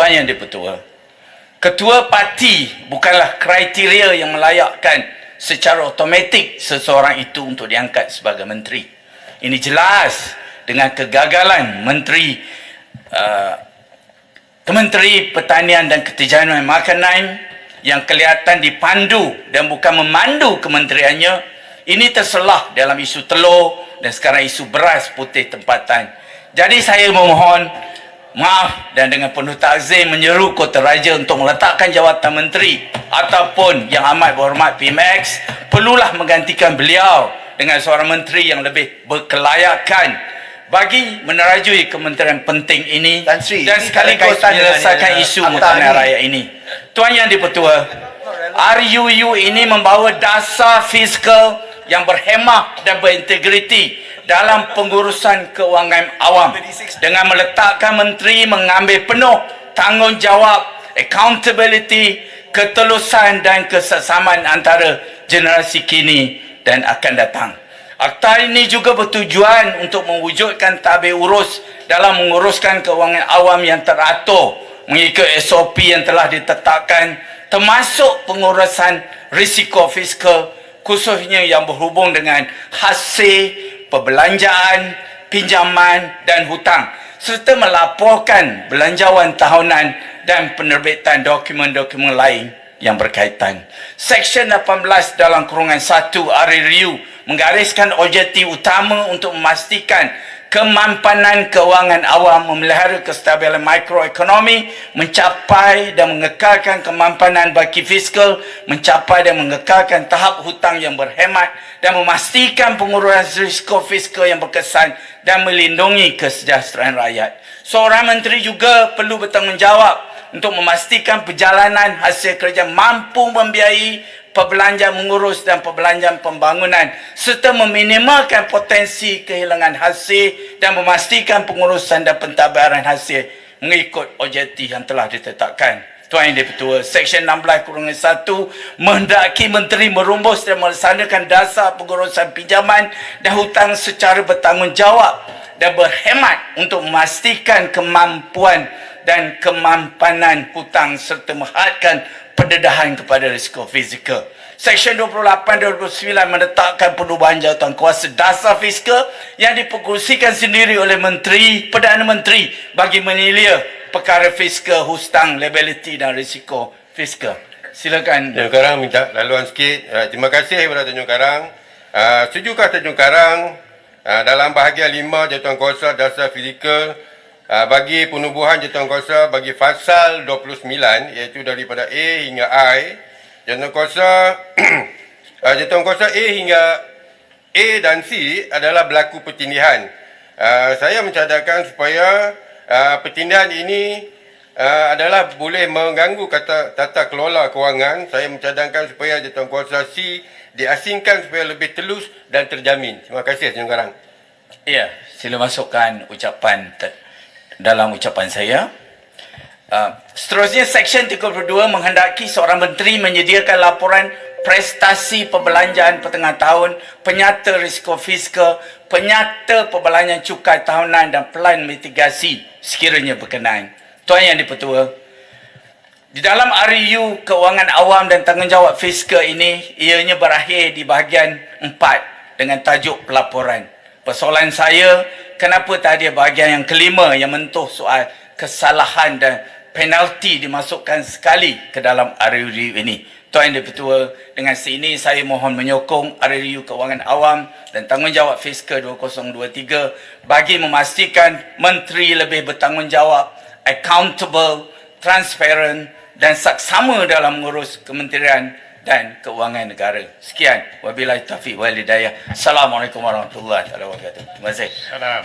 Tuan Yang di-Pertua, ketua parti bukanlah kriteria yang melayakkan secara automatik seseorang itu untuk diangkat sebagai menteri. Ini jelas dengan kegagalan Kementeri Pertanian dan Ketajaman Makanan yang kelihatan dipandu dan bukan memandu kementeriannya. Ini terselah dalam isu telur dan sekarang isu beras putih tempatan. Jadi saya memohon maaf dan dengan penuh takzim menyeru Kota Raja untuk meletakkan jawatan menteri ataupun yang amat berhormat PMX perlulah menggantikan beliau dengan seorang menteri yang lebih berkelayakan bagi menerajui kementerian penting ini dan sekaligus menyelesaikan isu makanan rakyat ini. Tuan Yang di-Pertua, RUU ini membawa dasar fiskal yang berhemah dan berintegriti dalam pengurusan kewangan awam dengan meletakkan menteri mengambil penuh tanggungjawab, accountability, ketelusan dan kesesamaan antara generasi kini dan akan datang. Akta ini juga bertujuan untuk mewujudkan tabir urus dalam menguruskan kewangan awam yang teratur mengikut SOP yang telah ditetapkan, termasuk pengurusan risiko fiskal khususnya yang berhubung dengan hasil perbelanjaan, pinjaman dan hutang serta melaporkan belanjawan tahunan dan penerbitan dokumen-dokumen lain yang berkaitan. Seksyen 18 dalam kurungan 1 RUU menggariskan objektif utama untuk memastikan kemampanan kewangan awam memelihara kestabilan makroekonomi, mencapai dan mengekalkan kemampanan bagi fiskal, mencapai dan mengekalkan tahap hutang yang berhemat dan memastikan pengurusan risiko fiskal yang berkesan dan melindungi kesejahteraan rakyat. Seorang menteri juga perlu bertanggungjawab untuk memastikan perjalanan hasil kerja mampu membiayai perbelanjaan mengurus dan perbelanjaan pembangunan serta meminimalkan potensi kehilangan hasil dan memastikan pengurusan dan pentadbiran hasil mengikut objektif yang telah ditetapkan. Tuan Yang di-Pertua, Seksyen 16(1) menghendaki menteri merumus dan melaksanakan dasar pengurusan pinjaman dan hutang secara bertanggungjawab dan berhemat untuk memastikan kemampuan dan kemampanan hutang serta menghadkan pendedahan kepada risiko fizikal. Seksyen 28-29 menetapkan perubahan jawatan kuasa dasar fiskal yang dipengerusikan sendiri oleh Menteri Perdana Menteri bagi menilai perkara fiskal, hutang, liability dan risiko fiskal. Silakan. Tanjung Karang minta laluan sikit. Terima kasih kepada Tanjung Karang. Setujukah Tanjung Karang dalam bahagian 5 jawatan kuasa dasar fizikal bagi penubuhan jawatankuasa bagi fasal 29 iaitu daripada A hingga I, jawatankuasa jawatankuasa A hingga A dan C adalah berlaku pertindihan. Saya mencadangkan supaya pertindihan ini adalah boleh mengganggu tata kelola kewangan. Saya mencadangkan supaya jawatankuasa C diasingkan supaya lebih telus dan terjamin. Terima kasih Tanjung Karang. Ya, sila masukkan ucapan dalam ucapan saya. Seterusnya, Seksyen 32 menghendaki seorang menteri menyediakan laporan prestasi perbelanjaan pertengah tahun, penyata risiko fiskal, penyata perbelanjaan cukai tahunan dan pelan mitigasi sekiranya berkenaan. Tuan Yang di-Pertua, di dalam RUU Kewangan Awam dan Tanggungjawab Fiskal ini, ianya berakhir di bahagian 4 dengan tajuk pelaporan. Persoalan saya, kenapa tak ada bahagian yang kelima yang mentuh soal kesalahan dan penalti dimasukkan sekali ke dalam RUU ini. Tuan Yang di-Pertua, dengan sini saya mohon menyokong RUU Kewangan Awam dan Tanggungjawab Fiskal 2023 bagi memastikan menteri lebih bertanggungjawab, accountable, transparent dan saksama dalam mengurus kementerian dan keuangan negara. Sekian. Wabillahi taufiq wal hidayah. Assalamualaikum warahmatullahi wabarakatuh. Terima kasih. Salam.